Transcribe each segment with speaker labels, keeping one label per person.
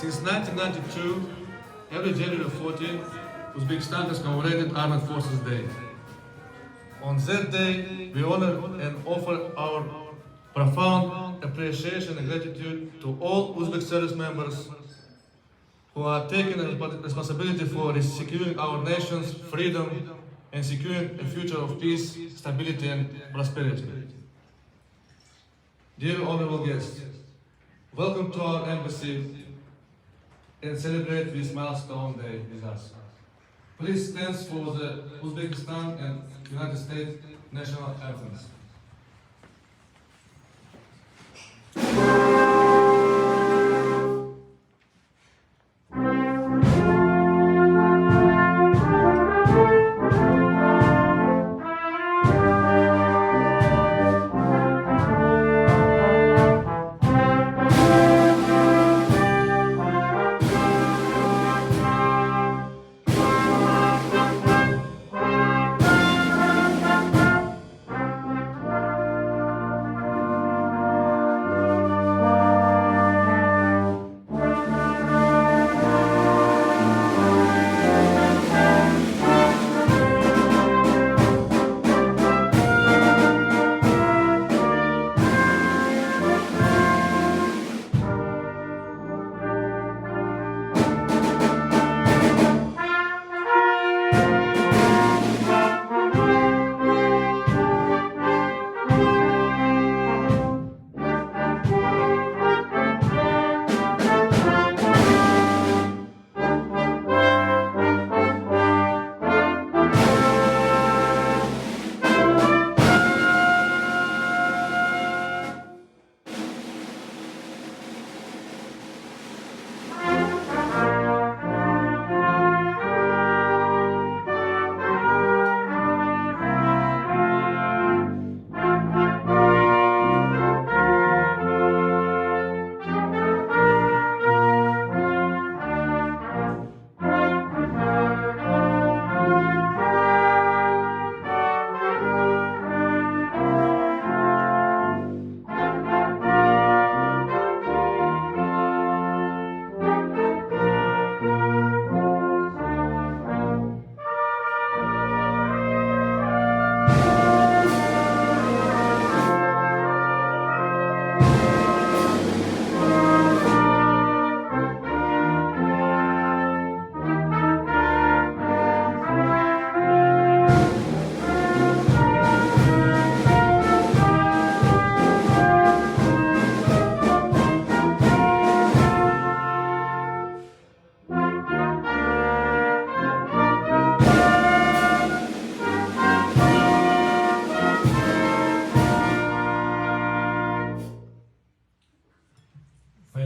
Speaker 1: Since 1992, every January 14, Uzbekistan has commemorated Armed Forces Day. On that day, we honor and offer our profound appreciation and gratitude to all Uzbek service members who are taking responsibility for securing our nation's freedom and securing a future of peace, stability and prosperity. Dear honorable guests, welcome to our embassy and celebrate this milestone day with us. Please stand for the Uzbekistan and United States national anthems.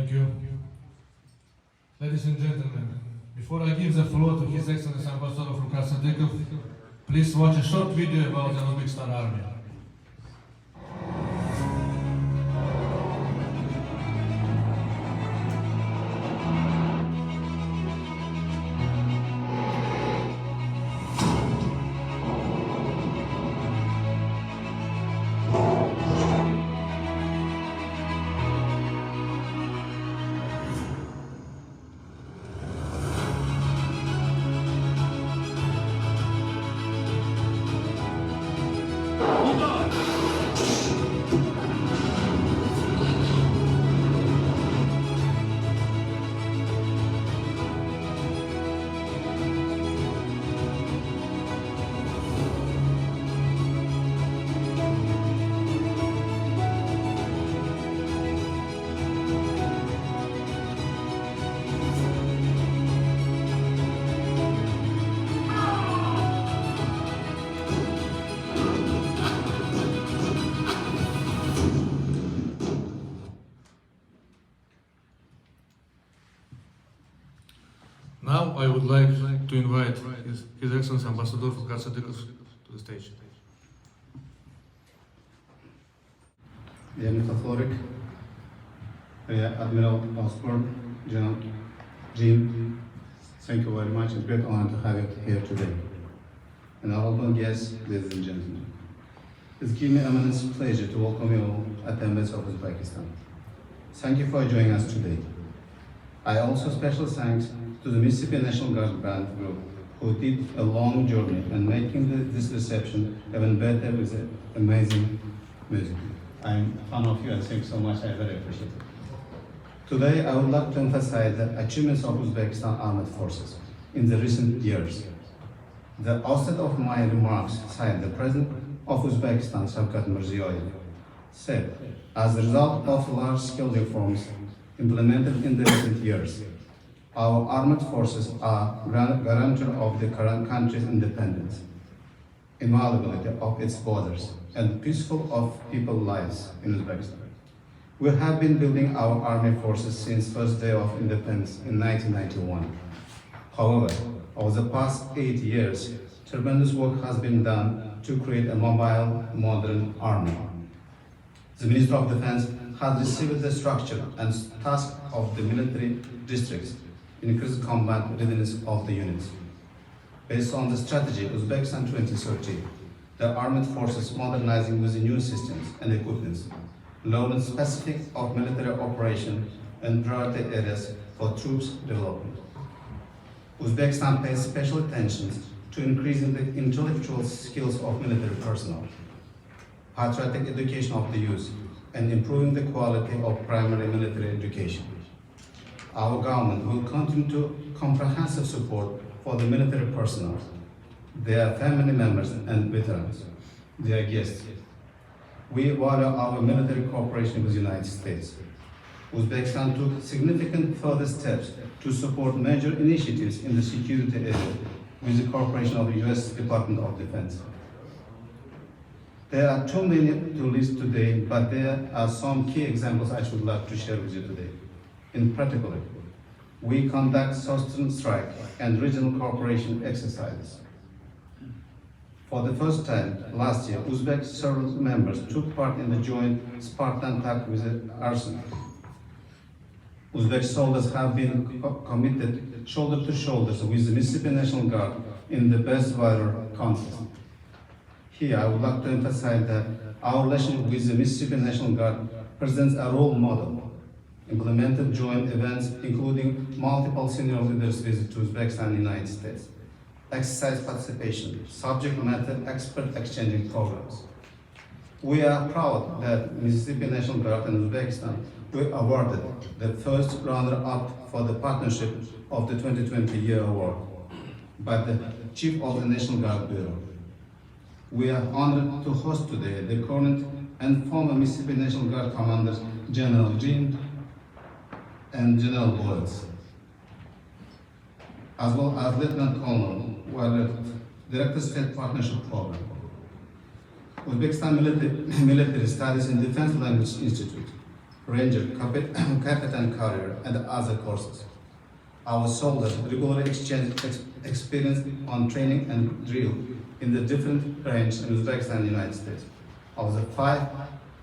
Speaker 1: Thank you. Ladies and gentlemen, before I give the floor to His Excellency Ambassador from Haftasiga, please watch a short video about the Uzbekistan Army. invite His Excellency Ambassador Haftasiga to the stage.
Speaker 2: Dear Metaphoric, Admiral Osborne, General Jim, thank you very much. It's a great honor to have you here today. And honorable guests, ladies and gentlemen, it's given me immense pleasure to welcome you all at the Embassy of Uzbekistan. Thank you for joining us today. I also special thanks to the Mississippi National Guard Band Group, who did a long journey and making this reception even better with amazing music. I'm a fan of you and thank you so much, I very appreciate it. Today I would like to emphasize the achievements of Uzbekistan Armed Forces in the recent years. The outset of my remarks cited the President of Uzbekistan, Shavkat Mirziyoyev, said, as a result of large-scale reforms implemented in the recent years, our armed forces are guarantor of the current country's independence, inviolability of its borders, and peaceful of people's lives in Uzbekistan. We have been building our army forces since first day of independence in 1991. However, over the past 8 years, tremendous work has been done to create a mobile, modern army. The Minister of Defense has received the structure and task of the military districts, increased combat readiness of the units. Based on the strategy Uzbekistan 2030, the armed forces modernizing with the new systems and equipments, learning specific of military operation and priority areas for troops development. Uzbekistan pays special attention to increasing the intellectual skills of military personnel, patriotic education of the youth, and improving the quality of primary military education. Our government will continue to comprehensive support for the military personnel, their family members and veterans, their guests. We value our military cooperation with the United States. Uzbekistan took significant further steps to support major initiatives in the security area with the cooperation of the US Department of Defense. There are too many to list today, but there are some key examples I would like to share with you today. In particular, we conduct Southern Strike and regional cooperation exercises. For the first time last year, Uzbek service members took part in the joint Spartan attack with the arsenal. Uzbek soldiers have been committed shoulder to shoulder with the Mississippi National Guard in the best valor contest. Here, I would like to emphasize that our relationship with the Mississippi National Guard presents a role model, implemented joint events including multiple senior leaders visit to Uzbekistan and the United States, exercise participation, subject matter expert exchanging programs. We are proud that Mississippi National Guard and Uzbekistan were awarded the first runner-up for the partnership of the 2020 year award by the Chief of the National Guard Bureau. We are honored to host today the current and former Mississippi National Guard commanders, General Jean and General Boyles, as well as Lieutenant Colonel, who are Director State Partnership Program. Uzbekistan Military Studies in Defense Language Institute, Ranger, Captain Carrier, and other courses. Our soldiers regularly exchange experience on training and drill in the different ranges in Uzbekistan and the United States. Over the 5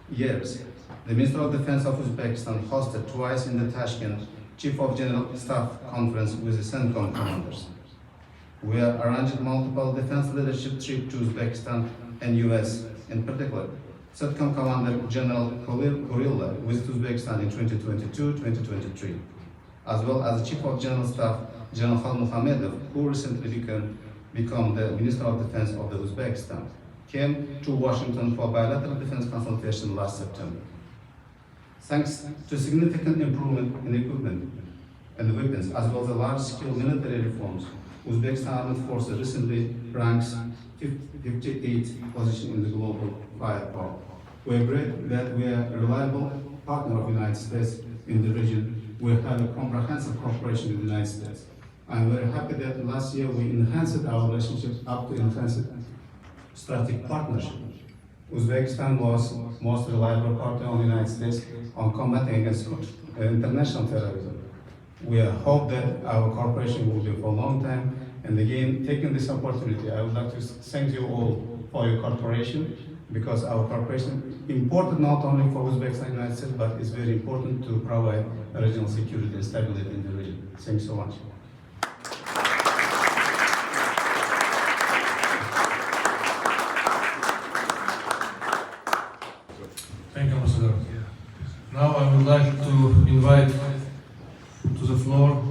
Speaker 2: years, the Minister of Defense of Uzbekistan hosted twice in the Tashkent Chief of General Staff Conference with the CENTCOM commanders. We have arranged multiple defense leadership trips to Uzbekistan and U.S. In particular, CENTCOM Commander General Gorilla visited Uzbekistan in 2022-2023, as well as the Chief of General Staff General Khalmuhamedov, who recently become the Minister of Defense of the Uzbekistan, came to Washington for bilateral defense consultation last September. Thanks to significant improvement in equipment and weapons, as well as the large-scale military reforms, Uzbekistan Armed Forces recently ranks 58th position in the global firepower. We are great that we are a reliable partner of the United States in the region. We have a comprehensive cooperation with the United States. I am very happy that last year we enhanced our relationship up to enhanced strategic partnership. Uzbekistan was most reliable partner of the United States on combating against international terrorism. We hope that our cooperation will be for a long time And again, taking this opportunity, I would like to thank you all for your cooperation, because our cooperation important not only for Uzbekistan and United States, but it's very important to provide regional security and stability in the region. Thanks so much.
Speaker 1: Thank you, Ambassador. Now I would like to invite to the floor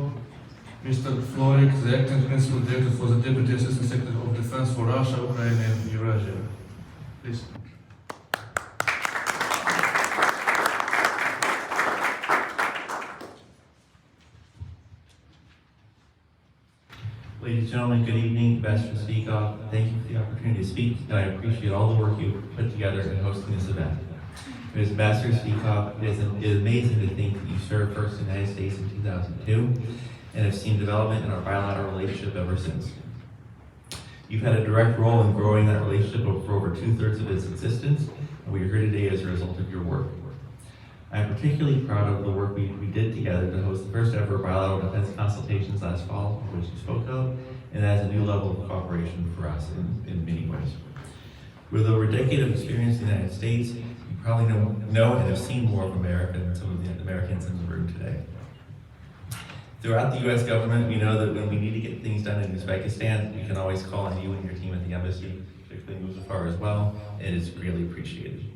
Speaker 1: Mr. Florik, the Acting Principal Director for the Deputy Assistant Secretary of Defense for Russia, Ukraine and Eurasia. Please.
Speaker 3: Ladies and gentlemen, good evening. Ambassador Speakoff, thank you for the opportunity to speak, and I appreciate all the work you put together in hosting this event. As Ambassador Speakoff, it is amazing to think that you served first in the United States in 2002 and have seen development in our bilateral relationship ever since. You've had a direct role in growing that relationship for over 2/3 of its existence, and we are here today as a result of your work. I am particularly proud of the work we did together to host the first ever bilateral defense consultations last fall, which you spoke of, and adds a new level of cooperation for us in many ways. With over a decade of experience in the United States, you probably know and have seen more of America than some of the Americans in the room today. Throughout the U.S. government, we know that when we need to get things done in Uzbekistan, we can always call on you and your team at the embassy, particularly Muzafar as well, and it's greatly appreciated.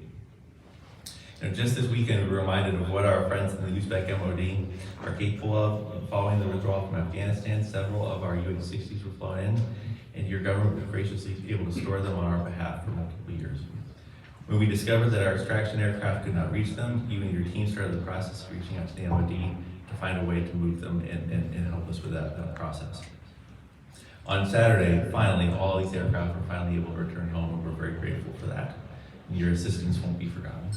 Speaker 3: And just this weekend, we were reminded of what our friends in the Uzbek MOD are capable of. Following the withdrawal from Afghanistan, several of our UH-60s were flown in, and your government was graciously able to store them on our behalf for multiple years. When we discovered that our extraction aircraft could not reach them, you and your team started the process of reaching out to the MOD to find a way to move them and help us with that process. On Saturday, finally, all these aircraft were finally able to return home, and we're very grateful for that. And your assistance won't be forgotten.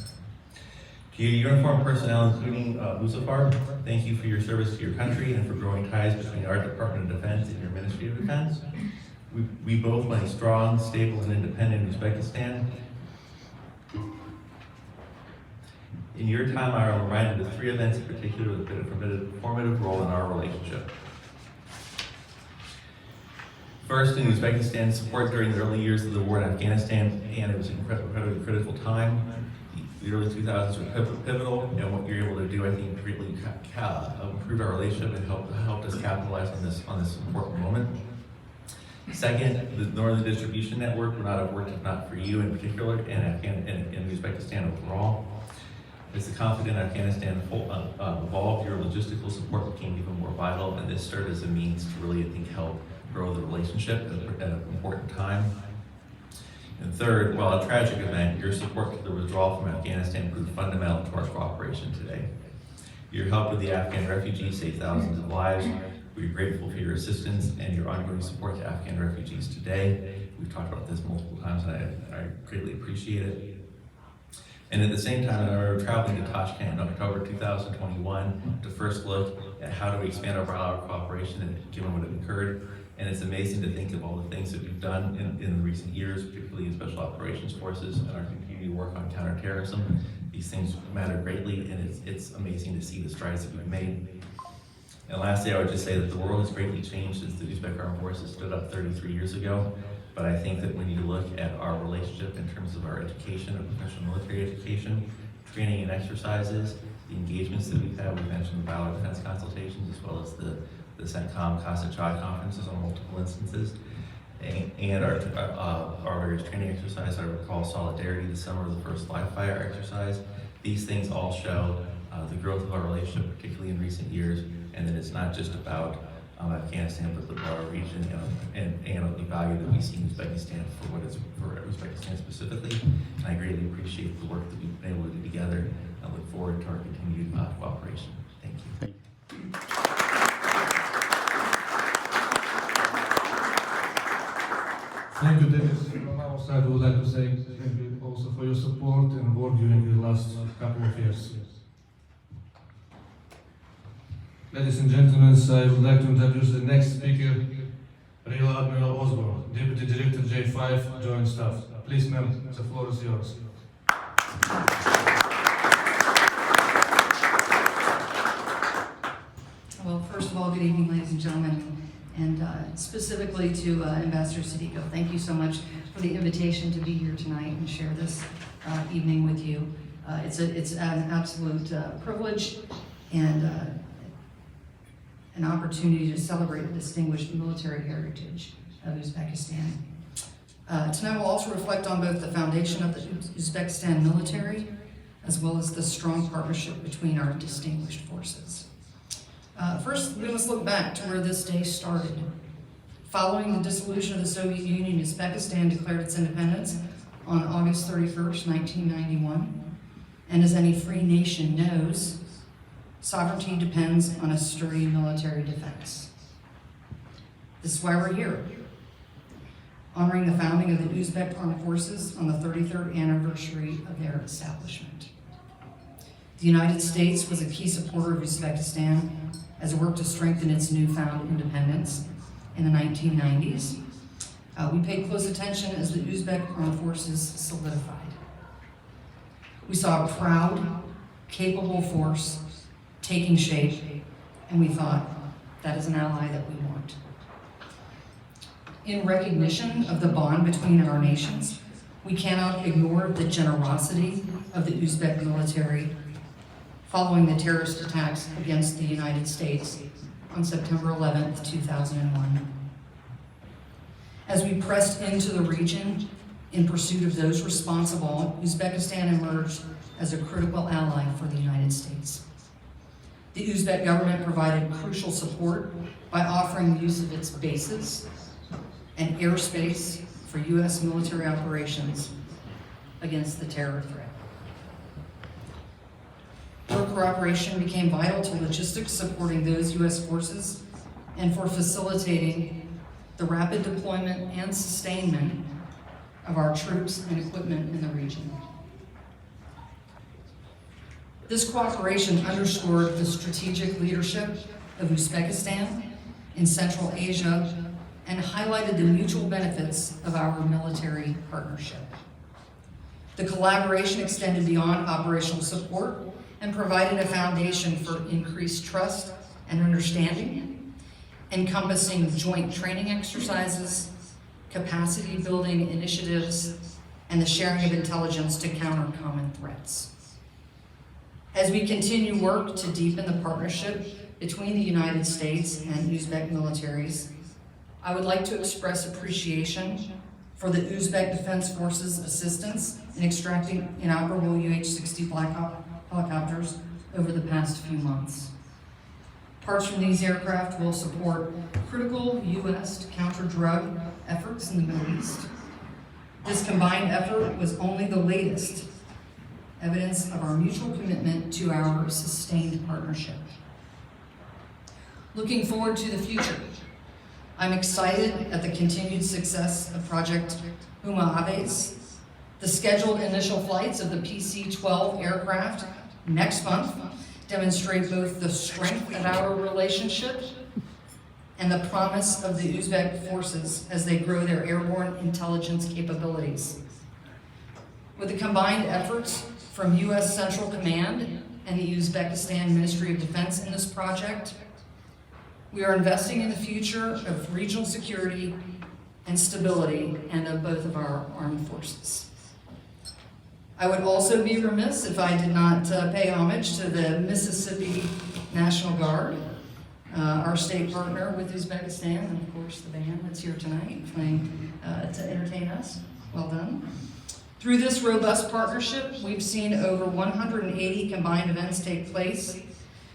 Speaker 3: To your uniformed personnel, including Muzafar, thank you for your service to your country and for growing ties between our Department of Defense and your Ministry of Defense. We both want a strong, stable, and independent Uzbekistan. In your time, I am reminded of 3 events in particular that played a formative role in our relationship. First, in Uzbekistan's support during the early years of the war in Afghanistan, and it was an incredibly critical time. The early 2000s were pivotal, and what you're able to do, I think, greatly improved our relationship and helped us capitalize on this important moment. Second, the Northern Distribution Network would not have worked if not for you in particular, and Uzbekistan overall. As the conflict in Afghanistan evolved, your logistical support became even more vital, and this served as a means to really, I think, help grow the relationship at an important time. And third, while a tragic event, your support to the withdrawal from Afghanistan proved fundamental to our cooperation today. Your help with the Afghan refugees saved thousands of lives. We're grateful for your assistance and your ongoing support to Afghan refugees today. We've talked about this multiple times, and I greatly appreciate it. And at the same time, I remember traveling to Tashkent in October 2021 to first look at how do we expand our bilateral cooperation, and given what had occurred. And it's amazing to think of all the things that we've done in recent years, particularly in Special Operations Forces and our continued work on counterterrorism. These things matter greatly, and it's amazing to see the strides that we've made. And lastly, I would just say that the world has greatly changed since the Uzbek Armed Forces stood up 33 years ago. But I think that when you look at our relationship in terms of our education, our professional military education, training and exercises, the engagements that we've had, we mentioned the bilateral defense consultations, as well as the CENTCOM CASA Chad conferences on multiple instances, and our various training exercises. I recall Solidarity this summer, the first live fire exercise. These things all show the growth of our relationship, particularly in recent years, and that it's not just about Afghanistan, but the broader region, and the value that we see in Uzbekistan for Uzbekistan specifically. And I greatly appreciate the work that we've been able to do together. I look forward to our continued cooperation. Thank you.
Speaker 2: Thank you.
Speaker 1: Thank you, Dennis. From our side, we would like to say thank you also for your support and work during the last couple of years. Ladies and gentlemen, I would like to introduce the next speaker, Rear Admiral Osborne, Deputy Director J5, Joint Staff. Please, ma'am, the floor is yours.
Speaker 4: Well, first of all, good evening, ladies and gentlemen. and specifically to Ambassador Siddiqo. Thank you so much for the invitation to be here tonight and share this evening with you. It's an absolute privilege and an opportunity to celebrate the distinguished military heritage of Uzbekistan. Tonight we'll also reflect on both the foundation of the Uzbekistan military as well as the strong partnership between our distinguished forces. First, we must look back to where this day started. Following the dissolution of the Soviet Union, Uzbekistan declared its independence on August 31st, 1991. And as any free nation knows, sovereignty depends on a sturdy military defense. This is why we're here, honoring the founding of the Uzbek Armed Forces on the 33rd anniversary of their establishment. The United States was a key supporter of Uzbekistan as it worked to strengthen its newfound independence in the 1990s. We paid close attention as the Uzbek Armed Forces solidified. We saw a proud, capable force taking shape, and we thought, that is an ally that we want. In recognition of the bond between our nations, we cannot ignore the generosity of the Uzbek military following the terrorist attacks against the United States on September 11th, 2001. As we pressed into the region in pursuit of those responsible, Uzbekistan emerged as a critical ally for the United States. The Uzbek government provided crucial support by offering the use of its bases and airspace for U.S. military operations against the terror threat. Our cooperation became vital to logistics supporting those U.S. forces and for facilitating the rapid deployment and sustainment of our troops and equipment in the region. This cooperation underscored the strategic leadership of Uzbekistan in Central Asia and highlighted the mutual benefits of our military partnership. The collaboration extended beyond operational support and provided a foundation for increased trust and understanding, encompassing joint training exercises, capacity building initiatives, and the sharing of intelligence to counter common threats. As we continue work to deepen the partnership between the United States and Uzbek militaries, I would like to express appreciation for the Uzbek Defense Forces' assistance in extracting inoperable UH-60 Black Hawk helicopters over the past few months. Parts from these aircraft will support critical U.S. counter-drug efforts in the Middle East. This combined effort was only the latest evidence of our mutual commitment to our sustained partnership. Looking forward to the future, I'm excited at the continued success of Project Huma Aves. The scheduled initial flights of the PC-12 aircraft next month demonstrate both the strength of our relationship and the promise of the Uzbek forces as they grow their airborne intelligence capabilities. With the combined efforts from U.S. Central Command and the Uzbekistan Ministry of Defense in this project, we are investing in the future of regional security and stability and of both of our armed forces. I would also be remiss if I did not pay homage to the Mississippi National Guard, our state partner with Uzbekistan, and of course the band that's here tonight playing to entertain us. Well done. Through this robust partnership, we've seen over 180 combined events take place,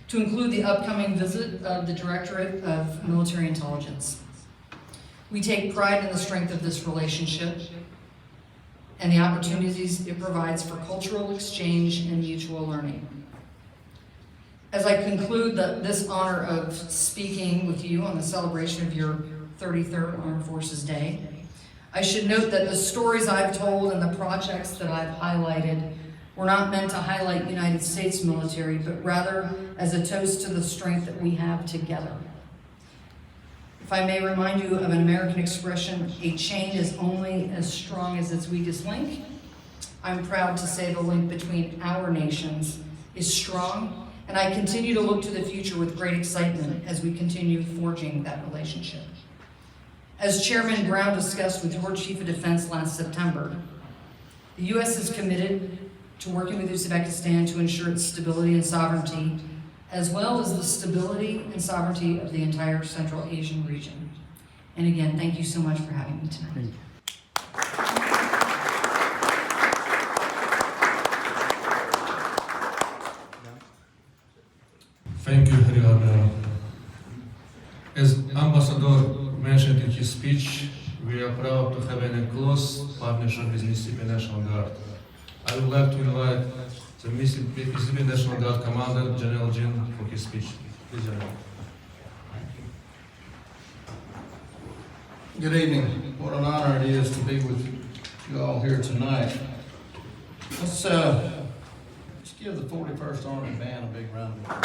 Speaker 4: to include the upcoming visit of the Directorate of Military Intelligence. We take pride in the strength of this relationship and the opportunities it provides for cultural exchange and mutual learning. As I conclude this honor of speaking with you on the celebration of your 33rd Armed Forces Day, I should note that the stories I've told and the projects that I've highlighted were not meant to highlight United States military, but rather as a toast to the strength that we have together. If I may remind you of an American expression, a chain is only as strong as its weakest link, I'm proud to say the link between our nations is strong and I continue to look to the future with great excitement as we continue forging that relationship. As Chairman Brown discussed with your Chief of Defense last September, the U.S. is committed to working with Uzbekistan to ensure its stability and sovereignty, as well as the stability and sovereignty of the entire Central Asian region. And again, thank you so much for having me tonight.
Speaker 1: Thank you, Rihanna. As Ambassador mentioned in his speech, we are proud to have a close partnership with Mississippi National Guard. I would like to invite the Mississippi National Guard Commander, General Jin, for his speech. Please, General.
Speaker 5: Good evening. What an honor it is to be with you all here tonight. Let's give the 41st Army Band a big round of applause.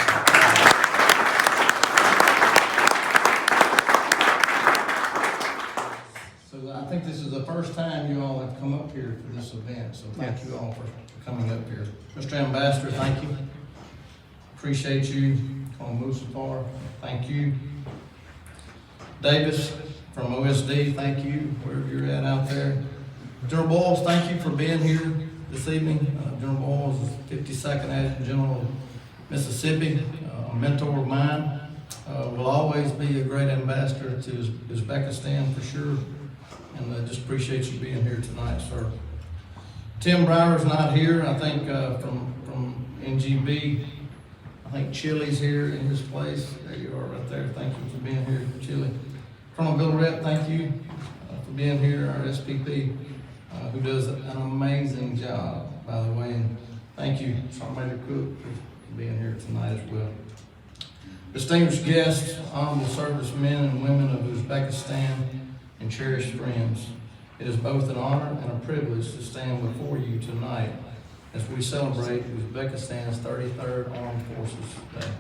Speaker 5: So I think this is the first time you all have come up here for this event, so thank you all for coming up here. Mr. Ambassador, thank you. Appreciate you. Musafar, thank you. Davis from OSD, thank you, wherever you're at out there. General Boyles, thank you for being here this evening. General Boyles is 52nd Adjutant General of Mississippi, a mentor of mine. Will always be a great ambassador to Uzbekistan for sure, and I just appreciate you being here tonight, sir. Tim Brower's not here, I think from NGB. I think Chili's here in his place. There you are right there. Thank you for being here, Chili. Colonel Bill Rett, thank you for being here, our SPP, who does an amazing job, by the way. And thank you, Sergeant Major Cook, for being here tonight as well. Distinguished guests, honorable servicemen and women of Uzbekistan, and cherished friends, it is both an honor and a privilege to stand before you tonight as we celebrate Uzbekistan's 33rd Armed Forces Day.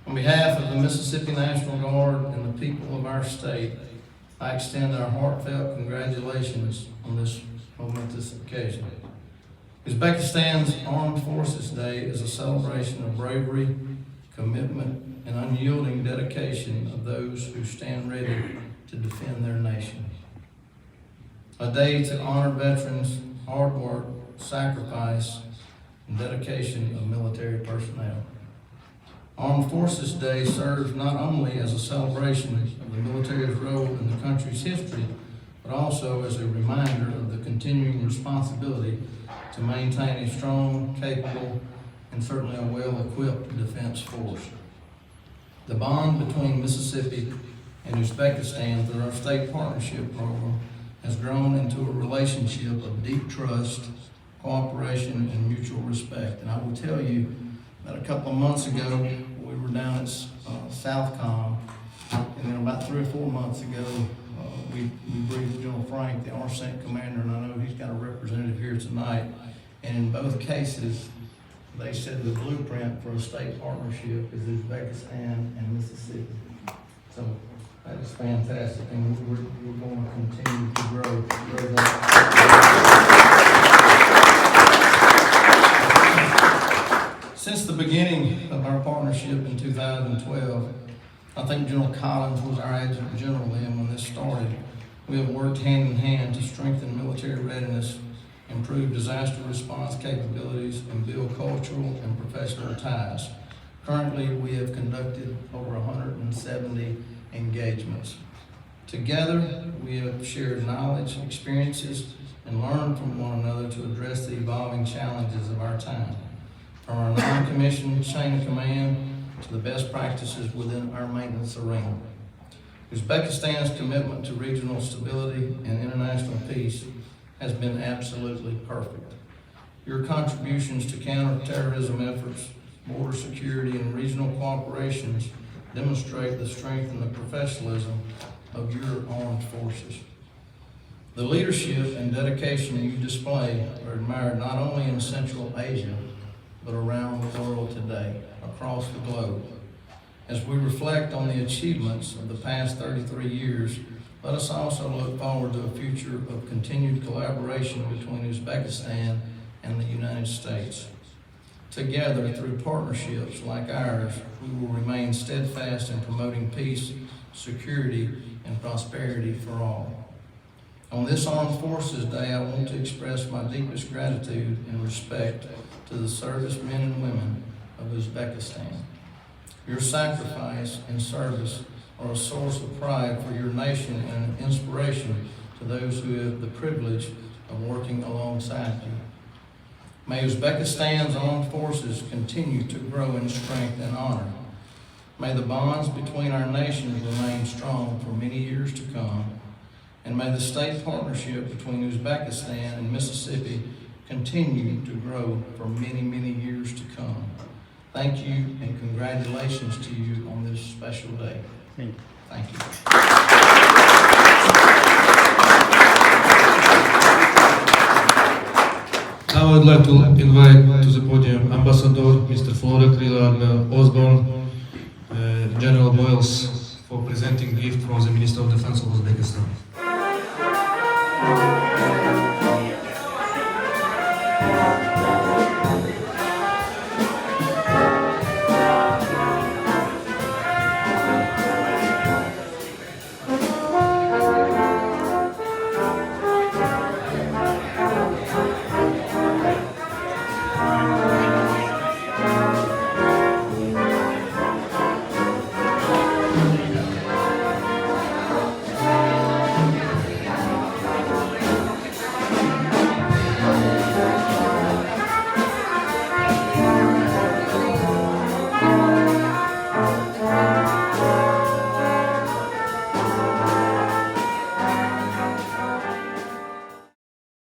Speaker 5: On behalf of the Mississippi National Guard and the people of our state, I extend our heartfelt congratulations on this momentous occasion. Uzbekistan's Armed Forces Day is a celebration of bravery, commitment, and unyielding dedication of those who stand ready to defend their nation. A day to honor veterans' hard work, sacrifice, and dedication of military personnel. Armed Forces Day serves not only as a celebration of the military's role in the country's history, but also as a reminder of the continuing responsibility to maintain a strong, capable, and certainly a well-equipped defense force. The bond between Mississippi and Uzbekistan through our state partnership program has grown into a relationship of deep trust, cooperation, and mutual respect. And I will tell you that a couple of months ago, we were down at Southcom, and then about 3 or 4 months ago, we briefed General Frank, the RCENT commander, and I know he's got a representative here tonight. And in both cases, they said the blueprint for a state partnership is Uzbekistan and Mississippi. So that is fantastic, and we're going to continue to grow that. Since the beginning of our partnership in 2012, I think General Collins was our Adjutant General then when this started. We have worked hand in hand to strengthen military readiness, improve disaster response capabilities, and build cultural and professional ties. Currently, we have conducted over 170 engagements. Together, we have shared knowledge, experiences, and learned from one another to address the evolving challenges of our time. From our non-commissioned chain of command to the best practices within our maintenance arena. Uzbekistan's commitment to regional stability and international peace has been absolutely perfect. Your contributions to counterterrorism efforts, border security, and regional cooperations demonstrate the strength and the professionalism of your armed forces. The leadership and dedication you display are admired not only in Central Asia, but around the world today, across the globe. As we reflect on the achievements of the past 33 years, let us also look forward to a future of continued collaboration between Uzbekistan and the United States. Together, through partnerships like ours, we will remain steadfast in promoting peace, security, and prosperity for all. On this Armed Forces Day, I want to express my deepest gratitude and respect to the servicemen and women of Uzbekistan. Your sacrifice and service are a source of pride for your nation and an inspiration to those who have the privilege of working alongside you. May Uzbekistan's armed forces continue to grow in strength and honor. May the bonds between our nations remain strong for many years to come. And may the state partnership between Uzbekistan and Mississippi continue to grow for many, many years to come. Thank you and congratulations to you on this special day. Thank you.
Speaker 1: Now I would like to invite to the podium Ambassador Mr. Flora Krila Osborne, General Boyles, for presenting gift from the Minister of Defense of Uzbekistan.